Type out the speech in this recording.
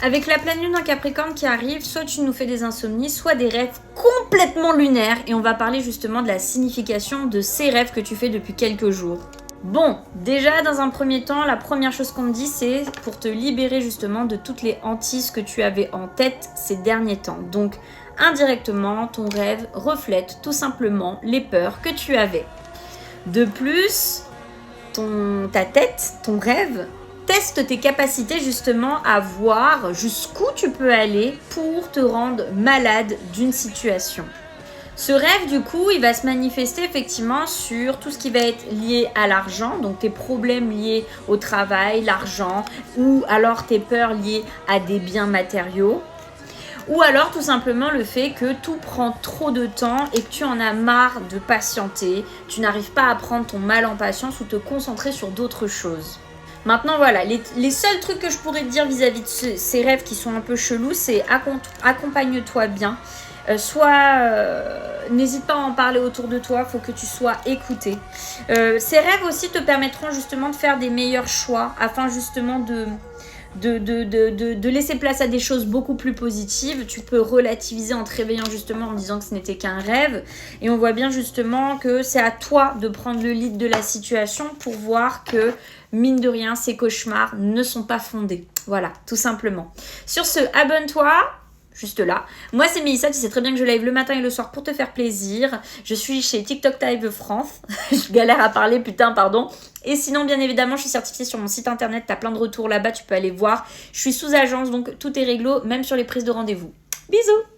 Avec la pleine lune en Capricorne qui arrive, soit tu nous fais des insomnies, soit des rêves complètement lunaires. Et on va parler justement de la signification de ces rêves que tu fais depuis quelques jours. Bon, déjà dans un premier temps, la première chose qu'on me dit, c'est pour te libérer justement de toutes les hantises que tu avais en tête ces derniers temps. Donc, indirectement, ton rêve reflète tout simplement les peurs que tu avais. De plus, ta tête, ton rêve, teste tes capacités justement à voir jusqu'où tu peux aller pour te rendre malade d'une situation. Ce rêve, du coup, il va se manifester effectivement sur tout ce qui va être lié à l'argent, donc tes problèmes liés au travail, l'argent, ou alors tes peurs liées à des biens matériaux, ou alors tout simplement le fait que tout prend trop de temps et que tu en as marre de patienter, tu n'arrives pas à prendre ton mal en patience ou te concentrer sur d'autres choses. Maintenant voilà, les seuls trucs que je pourrais te dire vis-à-vis de ces rêves qui sont un peu chelous, c'est accompagne-toi bien. N'hésite pas à en parler autour de toi, faut que tu sois écouté. Ces rêves aussi te permettront justement de faire des meilleurs choix afin justement de laisser place à des choses beaucoup plus positives. Tu peux relativiser en te réveillant justement en disant que ce n'était qu'un rêve. Et on voit bien justement que c'est à toi de prendre le lead de la situation pour voir que, mine de rien, ces cauchemars ne sont pas fondés. Voilà, tout simplement. Sur ce, abonne-toi. Juste là. Moi, c'est Mélissa, tu sais très bien que je live le matin et le soir pour te faire plaisir. Je suis chez TikTok Live France. Je galère à parler, putain, pardon. Et sinon, bien évidemment, je suis certifiée sur mon site internet. T'as plein de retours là-bas, tu peux aller voir. Je suis sous agence, donc tout est réglo, même sur les prises de rendez-vous. Bisous!